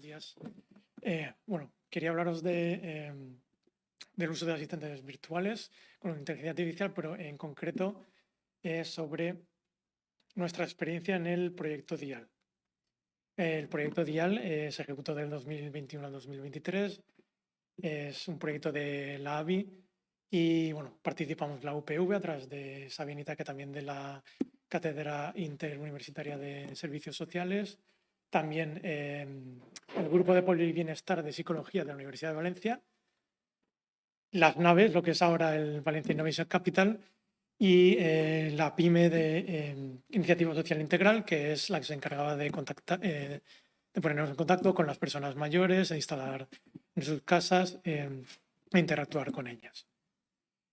días. Bueno, quería hablaros del uso de asistentes virtuales con inteligencia artificial, pero en concreto sobre nuestra experiencia en el proyecto DIAL. El proyecto DIAL se ejecutó del 2021 al 2023. Es un proyecto de la ABI y bueno, participamos la UPV a través de Sabinita, que también de la Cátedra Interuniversitaria de Servicios Sociales. También el grupo de Polibienestar de Psicología de la Universidad de Valencia, las naves, lo que es ahora el Valencia Innovation Capital, y la PYME de Iniciativa Social Integral, que es la que se encargaba de ponernos en contacto con las personas mayores, de instalar en sus casas e interactuar con ellas.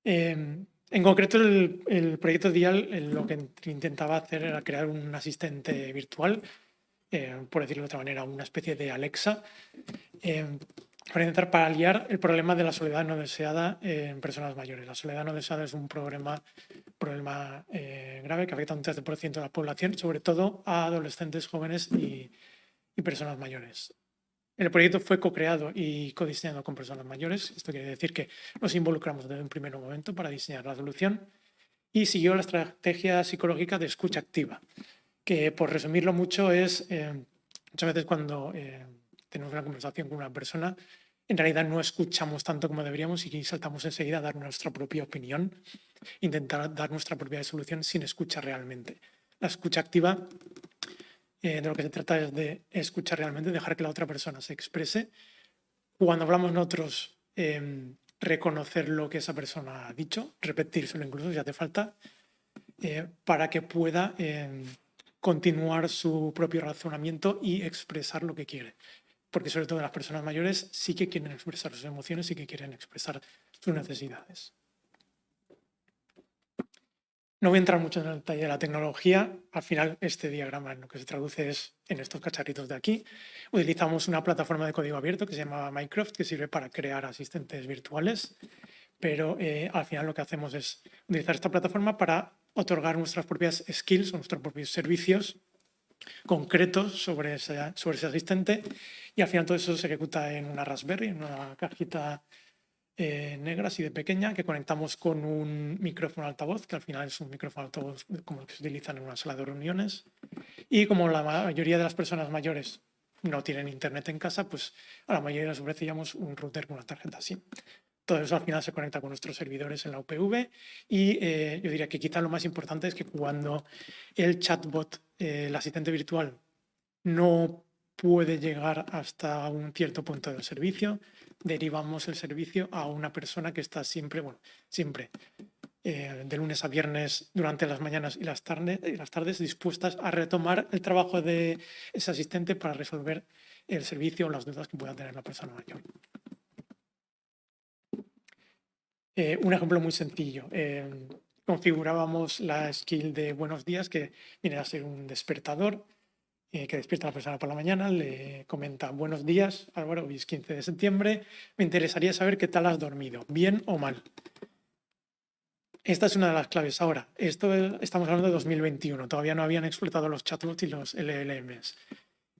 En concreto, el proyecto DIAL lo que intentaba hacer era crear un asistente virtual, por decirlo de otra manera, una especie de Alexa, para intentar paliar el problema de la soledad no deseada en personas mayores. La soledad no deseada es un problema grave que afecta a un 13% de la población, sobre todo a adolescentes, jóvenes y personas mayores. El proyecto fue co-creado y codiseñado con personas mayores. Esto quiere decir que nos involucramos desde un primer momento para diseñar la solución y siguió la estrategia psicológica de escucha activa, que por resumirlo mucho es muchas veces cuando tenemos una conversación con una persona, en realidad no escuchamos tanto como deberíamos y saltamos enseguida a dar nuestra propia opinión, intentar dar nuestra propia solución sin escuchar realmente. La escucha activa de lo que se trata es de escuchar realmente, dejar que la otra persona se exprese. Cuando hablamos nosotros, reconocer lo que esa persona ha dicho, repetírselo incluso si hace falta, para que pueda continuar su propio razonamiento y expresar lo que quiere. Porque sobre todo las personas mayores sí que quieren expresar sus emociones, sí que quieren expresar sus necesidades. No voy a entrar mucho en el detalle de la tecnología. Al final, este diagrama en lo que se traduce es en estos cacharritos de aquí. Utilizamos una plataforma de código abierto que se llama Minecraft, que sirve para crear asistentes virtuales. Pero al final lo que hacemos es utilizar esta plataforma para otorgar nuestras propias skills o nuestros propios servicios concretos sobre ese asistente. Y al final todo eso se ejecuta en una Raspberry, en una cajita negra así de pequeña, que conectamos con un micrófono altavoz, que al final es un micrófono altavoz como el que se utilizan en una sala de reuniones. Y como la mayoría de las personas mayores no tienen internet en casa, pues a la mayoría les ofrecíamos un router con una tarjeta SIM. Todo eso al final se conecta con nuestros servidores en la UPV y yo diría que quizá lo más importante es que cuando el chatbot, el asistente virtual, no puede llegar hasta un cierto punto del servicio, derivamos el servicio a una persona que está siempre, de lunes a viernes durante las mañanas y las tardes dispuestas a retomar el trabajo de ese asistente para resolver el servicio o las dudas que pueda tener la persona mayor. Un ejemplo muy sencillo. Configurábamos la skill de buenos días, que viene a ser un despertador que despierta a la persona por la mañana, le comenta: buenos días, Álvaro, hoy es 15 de septiembre, me interesaría saber qué tal has dormido, bien o mal. Esta es una de las claves. Ahora, estamos hablando de 2021, todavía no habían explotado los chatbots y los LLMs.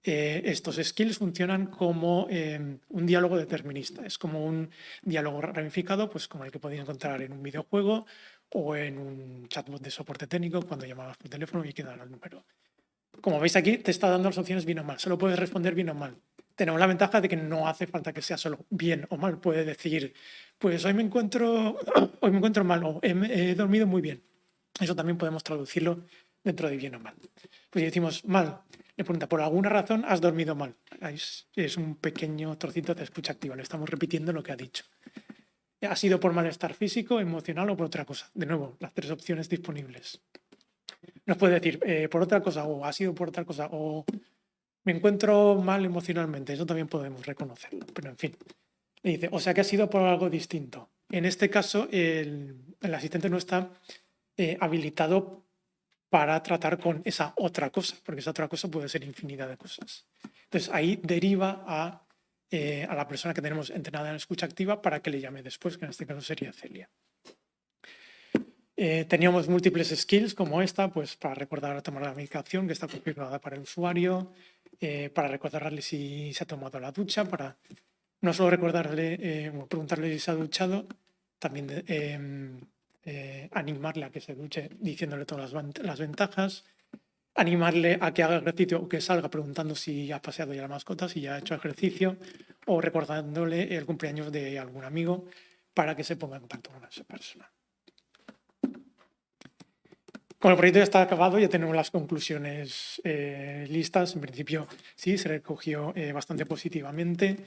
Estos skills funcionan como un diálogo determinista, es como un diálogo ramificado, pues como el que podéis encontrar en un videojuego o en un chatbot de soporte técnico cuando llamabas por teléfono y hay que dar el número. Como veis aquí, te está dando las opciones bien o mal, solo puedes responder bien o mal. Tenemos la ventaja de que no hace falta que sea solo bien o mal, puede decir, pues hoy me encuentro mal o he dormido muy bien. Eso también podemos traducirlo dentro de bien o mal. Pues si decimos mal, le pregunta: por alguna razón has dormido mal. Es un pequeño trocito de escucha activa, le estamos repitiendo lo que ha dicho. ¿Ha sido por malestar físico, emocional o por otra cosa? De nuevo, las tres opciones disponibles. Nos puede decir por otra cosa, o ha sido por otra cosa, o me encuentro mal emocionalmente. Eso también podemos reconocerlo, pero en fin. Le dice, o sea que ha sido por algo distinto. En este caso, el asistente no está habilitado para tratar con esa otra cosa, porque esa otra cosa puede ser infinidad de cosas. Entonces ahí deriva a la persona que tenemos entrenada en escucha activa para que le llame después, que en este caso sería Celia. Teníamos múltiples skills como esta, pues para recordar tomar la medicación, que está configurada para el usuario, para recordarle si se ha tomado la ducha, para no solo recordarle o preguntarle si se ha duchado, también animarle a que se duche diciéndole todas las ventajas, animarle a que haga ejercicio o que salga preguntando si ha paseado ya la mascota, si ya ha hecho ejercicio, o recordándole el cumpleaños de algún amigo para que se ponga en contacto con esa persona. Como el proyecto ya está acabado, ya tenemos las conclusiones listas. En principio, sí, se recogió bastante positivamente,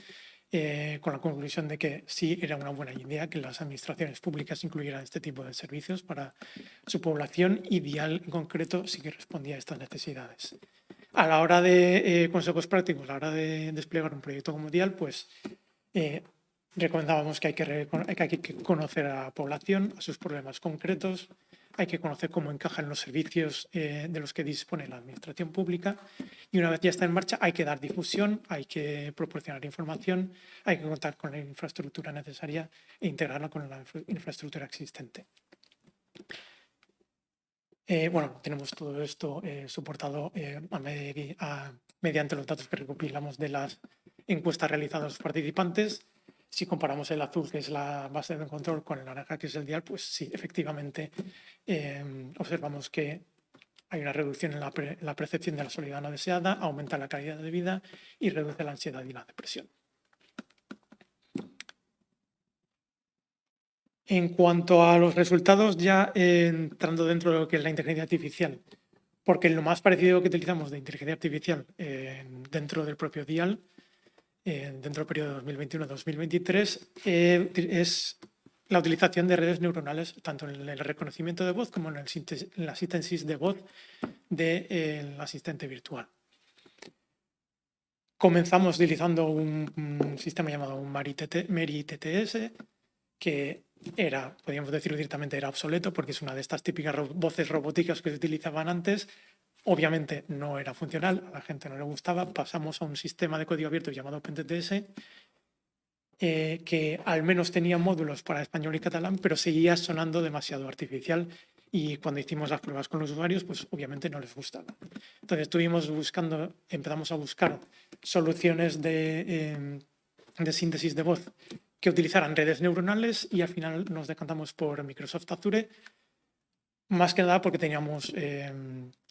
con la conclusión de que sí era una buena idea que las administraciones públicas incluyeran este tipo de servicios para su población, y Dial en concreto sí que respondía a estas necesidades. A la hora de consejos prácticos, a la hora de desplegar un proyecto como Dial, pues recomendábamos que hay que conocer a la población, a sus problemas concretos, hay que conocer cómo encajan los servicios de los que dispone la administración pública, y una vez ya está en marcha hay que dar difusión, hay que proporcionar información, hay que contar con la infraestructura necesaria e integrarla con la infraestructura existente. Bueno, tenemos todo esto soportado mediante los datos que recopilamos de las encuestas realizadas a los participantes. Si comparamos el azul, que es la base de control, con el naranja, que es el dial, pues sí, efectivamente observamos que hay una reducción en la percepción de la soledad no deseada, aumenta la calidad de vida y reduce la ansiedad y la depresión. En cuanto a los resultados, ya entrando dentro de lo que es la inteligencia artificial, porque lo más parecido que utilizamos de inteligencia artificial dentro del propio DIAL, dentro del periodo 2021-2023, es la utilización de redes neuronales, tanto en el reconocimiento de voz como en la síntesis de voz del asistente virtual. Comenzamos utilizando un sistema llamado un MERI-TTS, que podríamos decirlo directamente, era obsoleto, porque es una de estas típicas voces robóticas que se utilizaban antes. Obviamente no era funcional, a la gente no le gustaba. Pasamos a un sistema de código abierto llamado OpenTTS, que al menos tenía módulos para español y catalán, pero seguía sonando demasiado artificial, y cuando hicimos las pruebas con los usuarios, pues obviamente no les gustaba. Entonces empezamos a buscar soluciones de síntesis de voz que utilizaran redes neuronales, y al final nos decantamos por Microsoft Azure, más que nada porque teníamos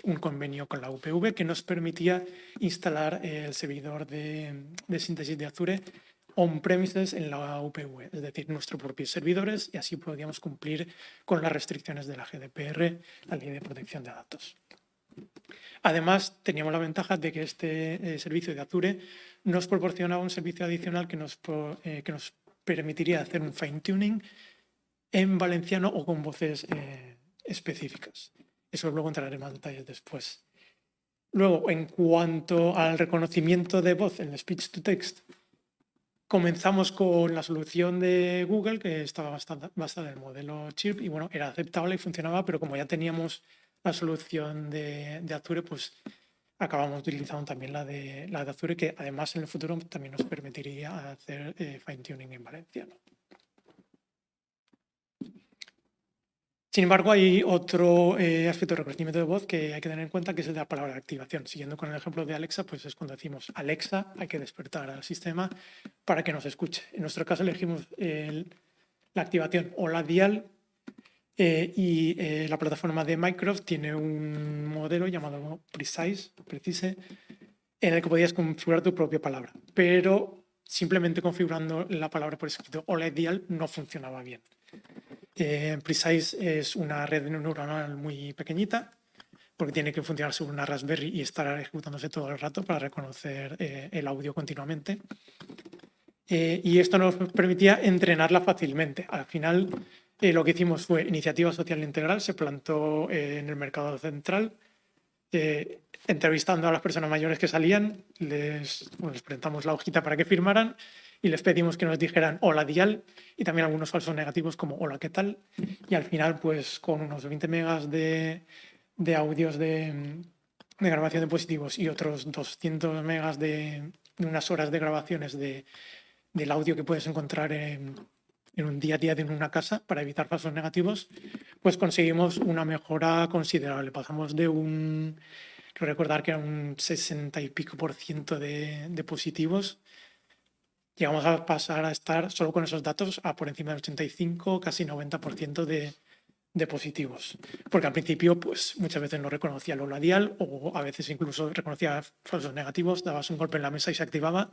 un convenio con la UPV que nos permitía instalar el servidor de síntesis de Azure on-premises en la UPV, es decir, nuestros propios servidores, y así podíamos cumplir con las restricciones de la GDPR, la Ley de Protección de Datos. Además, teníamos la ventaja de que este servicio de Azure nos proporcionaba un servicio adicional que nos permitiría hacer un fine-tuning en valenciano o con voces específicas. Eso luego entraré en más detalles después. Luego, en cuanto al reconocimiento de voz en el speech-to-text, comenzamos con la solución de Google, que estaba basada en el modelo Chirp, y bueno, era aceptable y funcionaba, pero como ya teníamos la solución de Azure, pues acabamos utilizando también la de Azure, que además en el futuro también nos permitiría hacer fine-tuning en valenciano. Sin embargo, hay otro aspecto de reconocimiento de voz que hay que tener en cuenta, que es el de la palabra de activación. Siguiendo con el ejemplo de Alexa, pues es cuando decimos Alexa, hay que despertar al sistema para que nos escuche. En nuestro caso elegimos la activación o la dial, y la plataforma de Microsoft tiene un modelo llamado Precise, en el que podías configurar tu propia palabra, pero simplemente configurando la palabra por escrito o la dial no funcionaba bien. Precise es una red neuronal muy pequeñita, porque tiene que funcionar sobre una Raspberry y estar ejecutándose todo el rato para reconocer el audio continuamente. Y esto nos permitía entrenarla fácilmente. Al final, lo que hicimos fue iniciativa social integral, se plantó en el mercado central, entrevistando a las personas mayores que salían, les presentamos la hojita para que firmaran y les pedimos que nos dijeran hola dial, y también algunos falsos negativos como hola, ¿qué tal? Y al final, pues con unos 20 megas de audios de grabación de dispositivos y otros 200 megas de unas horas de grabaciones del audio que puedes encontrar en un día a día de una casa para evitar falsos negativos, pues conseguimos una mejora considerable. Pasamos de un creo recordar que era un 60 y pico por ciento de positivos. Llegamos a pasar a estar solo con esos datos a por encima del 85, casi 90% de positivos. Porque al principio, pues muchas veces no reconocía lo labial o a veces incluso reconocía falsos negativos, dabas un golpe en la mesa y se activaba.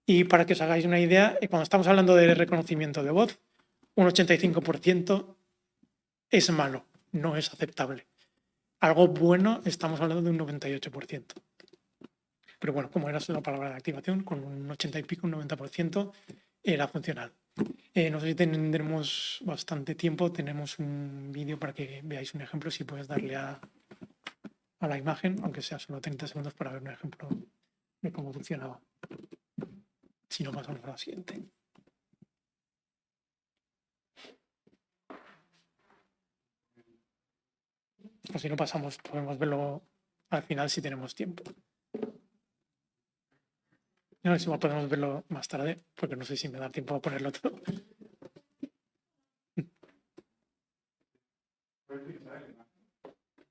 Y para que os hagáis una idea, cuando estamos hablando de reconocimiento de voz, un 85% es malo, no es aceptable. Algo bueno, estamos hablando de un 98%. Pero bueno, como era solo palabra de activación, con un 80 y pico, un 90% era funcional. No sé si tendremos bastante tiempo, tenemos un vídeo para que veáis un ejemplo, si puedes darle a la imagen, aunque sea solo 30 segundos para ver un ejemplo de cómo funcionaba. Si no, pasamos a la siguiente. O si no pasamos, podemos verlo al final si tenemos tiempo. No, si no podemos verlo más tarde, porque no sé si me da tiempo a ponerlo todo.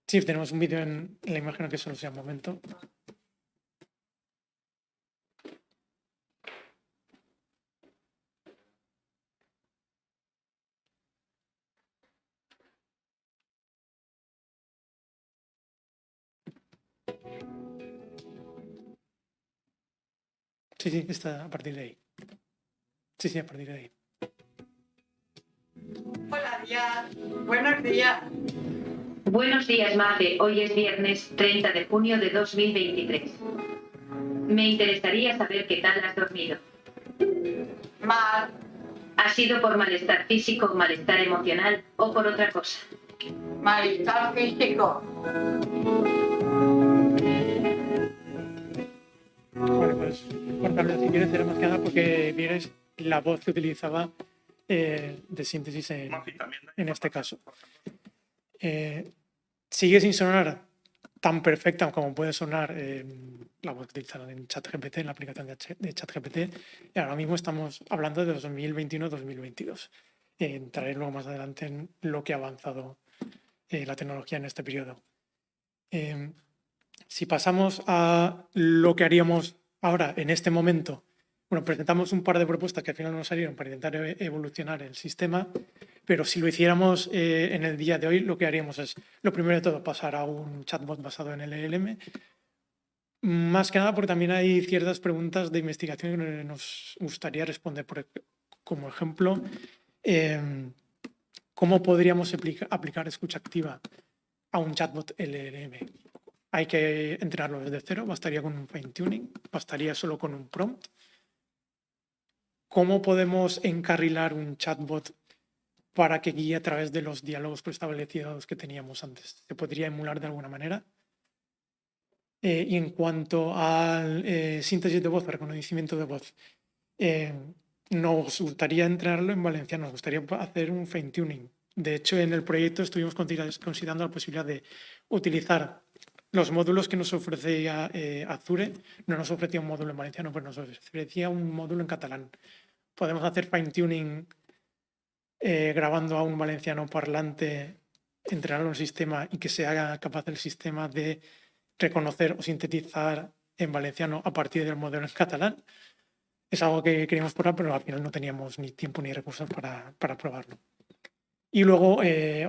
Sí, tenemos un vídeo en la imagen que solo sea un momento. Sí, sí, está a partir de ahí. Sí, sí, a partir de ahí. Hola, Díaz. Buenos días. Buenos días, Mafe. Hoy es viernes 30 de junio de 2023. Me interesaría saber qué tal has dormido. Mal. ¿Ha sido por malestar físico, malestar emocional o por otra cosa? Malestar físico. Bueno, pues Juan Carlos, si quieres, era más que nada porque vierais la voz que utilizaba de síntesis en este caso. Sigue sin sonar tan perfecta como puede sonar la voz utilizada en ChatGPT, en la aplicación de ChatGPT. Y ahora mismo estamos hablando de 2021-2022. Entraré luego más adelante en lo que ha avanzado la tecnología en este periodo. Si pasamos a lo que haríamos ahora, en este momento, bueno, presentamos un par de propuestas que al final no nos salieron para intentar evolucionar el sistema, pero si lo hiciéramos en el día de hoy, lo que haríamos es, lo primero de todo, pasar a un chatbot basado en LLM, más que nada porque también hay ciertas preguntas de investigación que nos gustaría responder. Como ejemplo, ¿cómo podríamos aplicar escucha activa a un chatbot LLM? Hay que entrenarlo desde cero, bastaría con un fine tuning, bastaría solo con un prompt. ¿Cómo podemos encarrilar un chatbot para que guíe a través de los diálogos preestablecidos que teníamos antes? ¿Se podría emular de alguna manera? Y en cuanto al síntesis de voz, reconocimiento de voz, nos gustaría entrenarlo en valenciano, nos gustaría hacer un fine tuning. De hecho, en el proyecto estuvimos considerando la posibilidad de utilizar los módulos que nos ofrecía Azure. No nos ofrecía un módulo en valenciano, pero nos ofrecía un módulo en catalán. Podemos hacer fine tuning grabando a un valenciano parlante, entrenarlo en un sistema y que se haga capaz el sistema de reconocer o sintetizar en valenciano a partir del modelo en catalán. Es algo que queríamos probar, pero al final no teníamos ni tiempo ni recursos para probarlo. Y luego,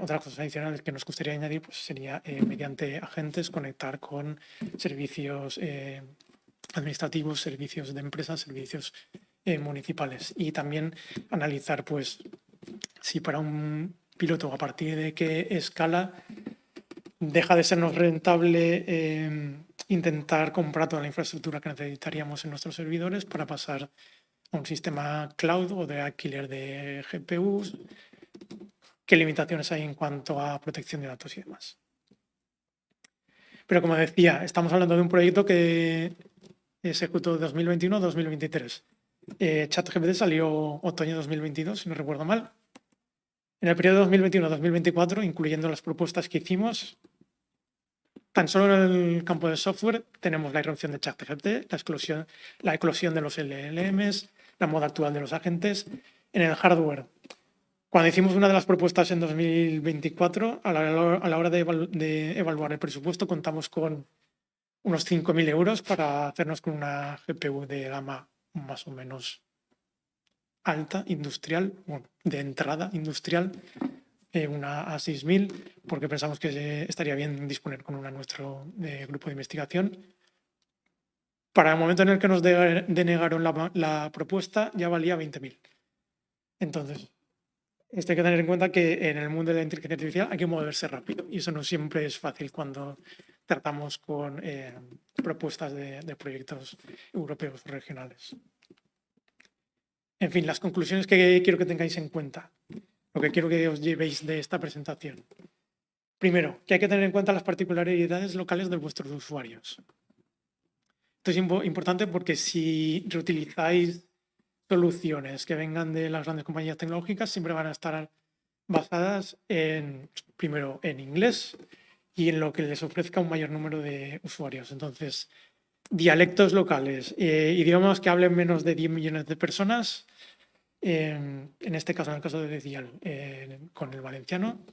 otras cosas adicionales que nos gustaría añadir pues, sería mediante agentes conectar con servicios administrativos, servicios de empresas, servicios municipales. Y también analizar pues, si para un piloto a partir de qué escala deja de sernos rentable intentar comprar toda la infraestructura que necesitaríamos en nuestros servidores para pasar a un sistema cloud o de alquiler de GPUs. ¿Qué limitaciones hay en cuanto a protección de datos y demás? Pero como decía, estamos hablando de un proyecto que se ejecutó de 2021 a 2023. ChatGPT salió otoño de 2022, si no recuerdo mal. En el periodo 2021-2024, incluyendo las propuestas que hicimos, tan solo en el campo de software tenemos la irrupción de ChatGPT, la eclosión de los LLMs, la moda actual de los agentes. En el hardware Cuando hicimos una de las propuestas en 2024, a la hora de evaluar el presupuesto, contamos con unos 5.000 euros para hacernos con una GPU de gama más o menos alta, industrial, bueno, de entrada industrial, una A6000, porque pensamos que estaría bien disponer con una nuestro grupo de investigación. Para el momento en el que nos denegaron la propuesta, ya valía 20.000. Entonces, esto hay que tener en cuenta que en el mundo de la inteligencia artificial hay que moverse rápido y eso no siempre es fácil cuando tratamos con propuestas de proyectos europeos regionales. En fin, las conclusiones que quiero que tengáis en cuenta, lo que quiero que os llevéis de esta presentación. Primero, que hay que tener en cuenta las particularidades locales de vuestros usuarios. Esto es importante porque si reutilizáis soluciones que vengan de las grandes compañías tecnológicas, siempre van a estar basadas primero en inglés y en lo que les ofrezca un mayor número de usuarios. Entonces, dialectos locales, idiomas que hablen menos de 10 millones de personas, en este caso, en el caso de Dial, con el valenciano,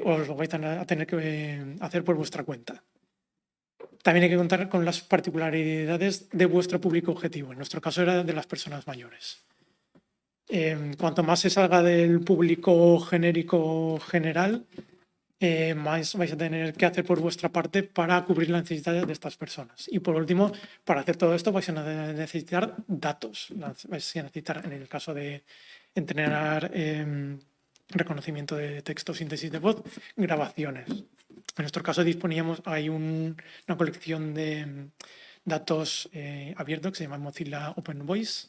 os lo vais a tener que hacer por vuestra cuenta. También hay que contar con las particularidades de vuestro público objetivo. En nuestro caso era de las personas mayores. Cuanto más se salga del público genérico general, más vais a tener que hacer por vuestra parte para cubrir las necesidades de estas personas. Y por último, para hacer todo esto vais a necesitar datos. Vais a necesitar, en el caso de entrenar reconocimiento de texto, síntesis de voz, grabaciones. En nuestro caso hay una colección de datos abiertos que se llama Mozilla Open Voice,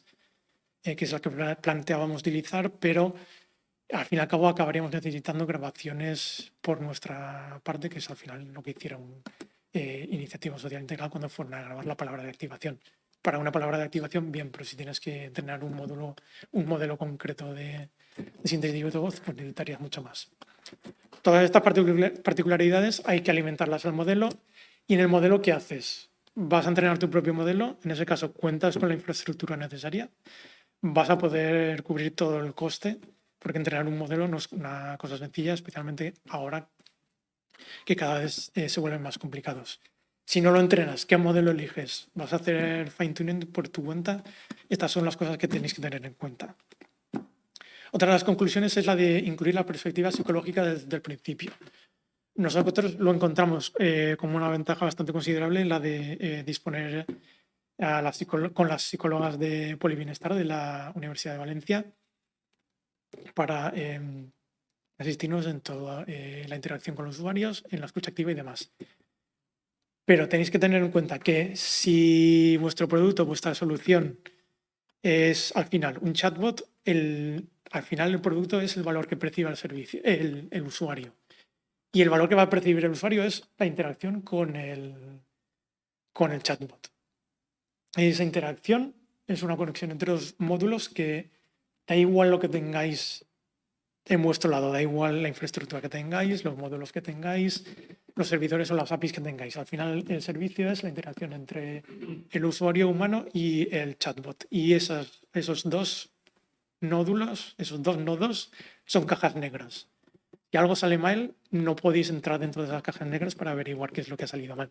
que es la que planteábamos utilizar, pero al fin y al cabo acabaríamos necesitando grabaciones por nuestra parte, que es al final lo que hicieron Iniciativa Social Integral cuando fueron a grabar la palabra de activación. Para una palabra de activación, bien, pero si tienes que entrenar un modelo concreto de síntesis de voz, pues necesitarías mucho más. Todas estas particularidades hay que alimentarlas al modelo y en el modelo, ¿qué haces? Vas a entrenar tu propio modelo, en ese caso cuentas con la infraestructura necesaria, vas a poder cubrir todo el coste, porque entrenar un modelo no es una cosa sencilla, especialmente ahora que cada vez se vuelven más complicados. Si no lo entrenas, ¿qué modelo eliges? ¿Vas a hacer fine-tuning por tu cuenta? Estas son las cosas que tenéis que tener en cuenta. Otra de las conclusiones es la de incluir la perspectiva psicológica desde el principio. Nosotros lo encontramos como una ventaja bastante considerable en la de disponer con las psicólogas de Polibienestar de la Universidad de Valencia para asistirnos en toda la interacción con los usuarios, en la escucha activa y demás. Pero tenéis que tener en cuenta que si vuestro producto, vuestra solución es al final un chatbot, al final el producto es el valor que percibe el servicio, el usuario. Y el valor que va a percibir el usuario es la interacción con el chatbot. Esa interacción es una conexión entre dos módulos que da igual lo que tengáis en vuestro lado, da igual la infraestructura que tengáis, los módulos que tengáis, los servidores o las APIs que tengáis. Al final el servicio es la interacción entre el usuario humano y el chatbot. Y esos dos nódulos, esos dos nodos son cajas negras. Si algo sale mal, no podéis entrar dentro de esas cajas negras para averiguar qué es lo que ha salido mal.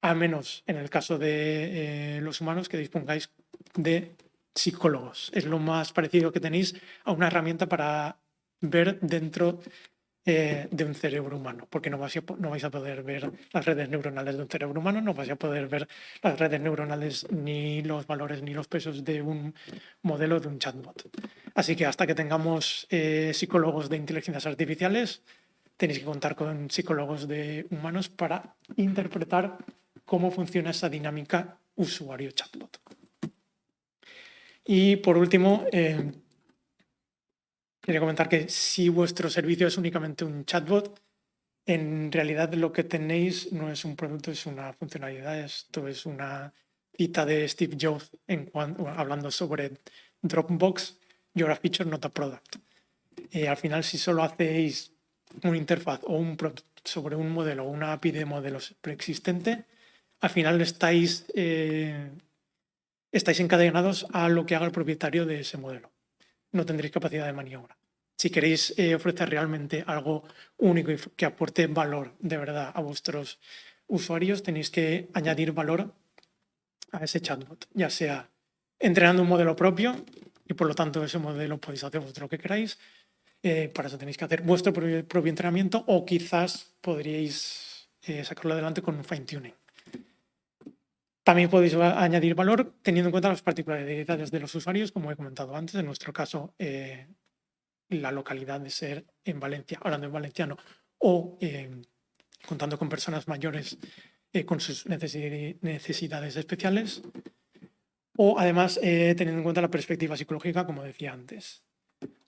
A menos en el caso de los humanos que dispongáis de psicólogos. Es lo más parecido que tenéis a una herramienta para ver dentro de un cerebro humano, porque no vais a poder ver las redes neuronales de un cerebro humano, no vais a poder ver las redes neuronales ni los valores ni los pesos de un modelo de un chatbot. Así que hasta que tengamos psicólogos de inteligencias artificiales, tenéis que contar con psicólogos de humanos para interpretar cómo funciona esa dinámica usuario-chatbot. Y por último, quería comentar que si vuestro servicio es únicamente un chatbot, en realidad lo que tenéis no es un producto, es una funcionalidad. Esto es una cita de Steve Jobs hablando sobre Dropbox, you're a feature, not a product. Al final, si solo hacéis una interfaz o un product sobre un modelo o una API de modelos preexistente, al final estáis encadenados a lo que haga el propietario de ese modelo. no tendréis capacidad de maniobra. Si queréis ofrecer realmente algo único y que aporte valor de verdad a vuestros usuarios, tenéis que añadir valor a ese chatbot, ya sea entrenando un modelo propio y por lo tanto ese modelo podéis hacer vosotros lo que queráis. Para eso tenéis que hacer vuestro propio entrenamiento o quizás podríais sacarlo adelante con un fine tuning. También podéis añadir valor teniendo en cuenta las particularidades de los usuarios, como he comentado antes, en nuestro caso la localidad de ser en Valencia, hablando en valenciano, o contando con personas mayores con sus necesidades especiales, o además teniendo en cuenta la perspectiva psicológica, como decía antes.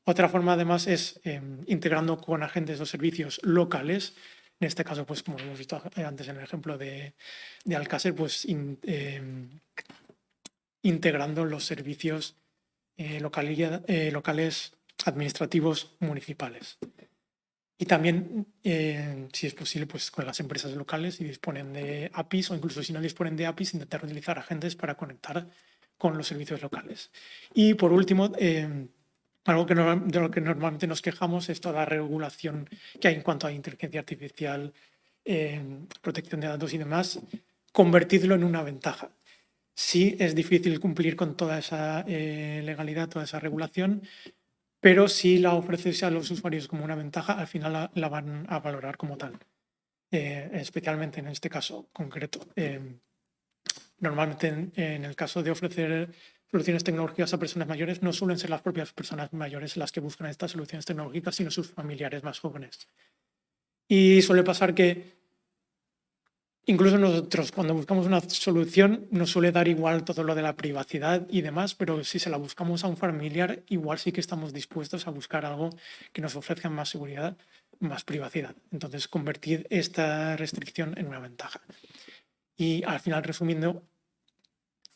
Otra forma además es integrando con agentes o servicios locales. En este caso, pues como hemos visto antes en el ejemplo de Alcácer, pues integrando los servicios locales administrativos municipales. Y también, si es posible, pues con las empresas locales, si disponen de APIs o incluso si no disponen de APIs, intentar utilizar agentes para conectar con los servicios locales. Y por último, algo de lo que normalmente nos quejamos es toda la regulación que hay en cuanto a inteligencia artificial, protección de datos y demás, convertirlo en una ventaja. Sí es difícil cumplir con toda esa legalidad, toda esa regulación, pero si la ofreces a los usuarios como una ventaja, al final la van a valorar como tal. Especialmente en este caso concreto. Normalmente en el caso de ofrecer soluciones tecnológicas a personas mayores, no suelen ser las propias personas mayores las que buscan estas soluciones tecnológicas, sino sus familiares más jóvenes. Y suele pasar que incluso nosotros, cuando buscamos una solución, nos suele dar igual todo lo de la privacidad y demás, pero si se la buscamos a un familiar, igual sí que estamos dispuestos a buscar algo que nos ofrezca más seguridad, más privacidad. Entonces, convertir esta restricción en una ventaja. Y al final, resumiendo,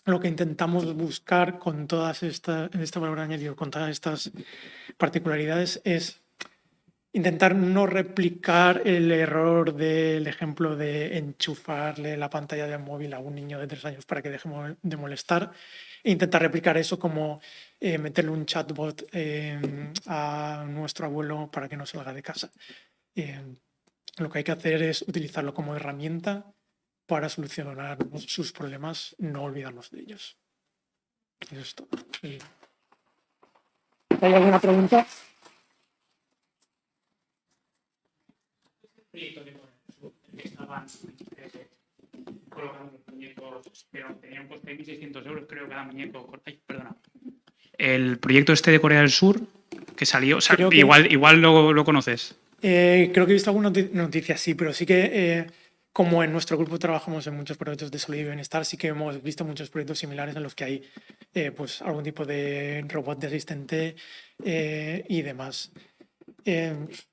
lo que intentamos buscar con todas este valor añadido, con todas estas particularidades, es intentar no replicar el error del ejemplo de enchufarle la pantalla del móvil a un niño de 3 años para que deje de molestar, e intentar replicar eso como meterle un chatbot a nuestro abuelo para que no salga de casa. Lo que hay que hacer es utilizarlo como herramienta para solucionar sus problemas, no olvidarnos de ellos. Eso es todo. ¿Hay alguna pregunta? Estaban colocando los muñecos, pero tenían un coste de 1.600 euros, creo, cada muñeco. Ay, perdona. El proyecto este de Corea del Sur, que salió, o sea, igual lo conoces. Creo que he visto alguna noticia, sí, pero sí que como en nuestro grupo trabajamos en muchos proyectos de salud y bienestar, sí que hemos visto muchos proyectos similares en los que hay pues algún tipo de robot de asistente y demás.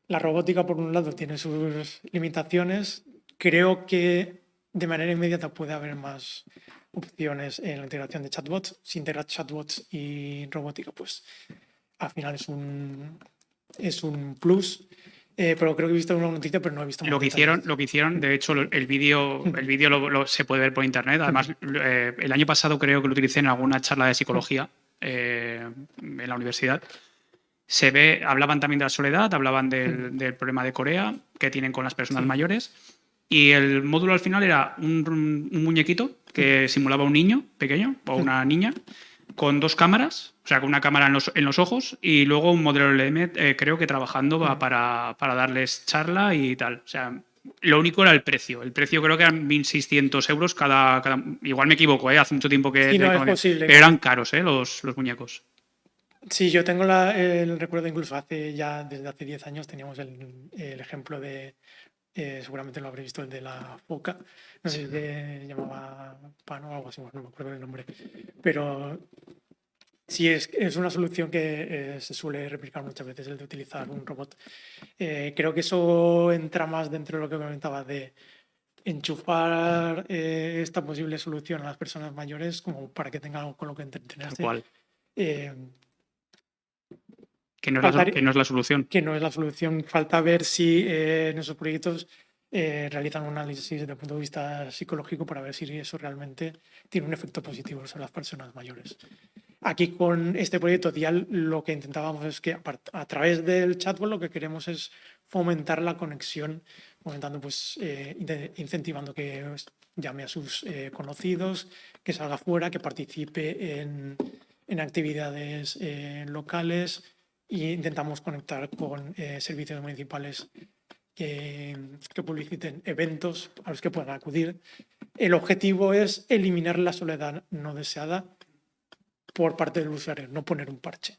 La robótica, por un lado, tiene sus limitaciones. Creo que de manera inmediata puede haber más opciones en la integración de chatbots. Si integrar chatbots y robótica, pues al final es un plus. Pero creo que he visto una noticia, pero no he visto más detalles. Lo que hicieron, de hecho, el vídeo se puede ver por internet. Además, el año pasado creo que lo utilicé en alguna charla de psicología en la universidad. Hablaban también de la soledad, hablaban del problema de Corea que tienen con las personas mayores. Y el módulo al final era un muñequito que simulaba un niño pequeño o una niña con 2 cámaras, o sea, con una cámara en los ojos y luego un modelo LM, creo que trabajando para darles charla y tal. O sea, lo único era el precio. El precio creo que eran 1.600 euros cada. Igual me equivoco, hace mucho tiempo que. Sí, no es posible. Pero eran caros, los muñecos. Sí, yo tengo el recuerdo, incluso desde hace 10 años teníamos el ejemplo de, seguramente lo habréis visto, el de la foca, no sé si se llamaba Pan o algo así, no me acuerdo el nombre, pero sí es una solución que se suele replicar muchas veces, el de utilizar un robot. Creo que eso entra más dentro de lo que comentaba de enchufar esta posible solución a las personas mayores como para que tengan algo con lo que entretenerse. Tal cual. Que no es la solución. Que no es la solución. Falta ver si en esos proyectos realizan un análisis desde el punto de vista psicológico para ver si eso realmente tiene un efecto positivo sobre las personas mayores. Aquí con este proyecto Dial lo que intentábamos es que a través del chatbot lo que queremos es fomentar la conexión, fomentando pues incentivando que llame a sus conocidos, que salga fuera, que participe en actividades locales e intentamos conectar con servicios municipales que publiciten eventos a los que puedan acudir. El objetivo es eliminar la soledad no deseada por parte del usuario, no poner un parche.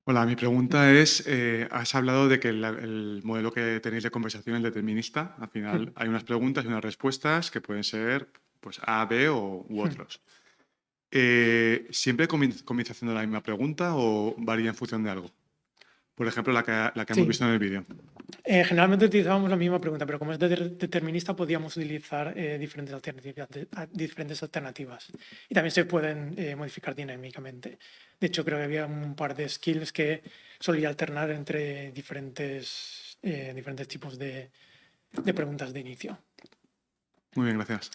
Hola, mi pregunta es, has hablado de que el modelo que tenéis de conversación es determinista. Al final hay unas preguntas y unas respuestas que pueden ser pues, A, B u otros. ¿Siempre comienza haciendo la misma pregunta o varía en función de algo? Por ejemplo, la que hemos visto en el vídeo. Generalmente utilizábamos la misma pregunta, pero como es determinista podíamos utilizar diferentes alternativas. Y también se pueden modificar dinámicamente. De hecho, creo que había un par de skills que solía alternar entre diferentes tipos de preguntas de inicio. Muy bien, gracias.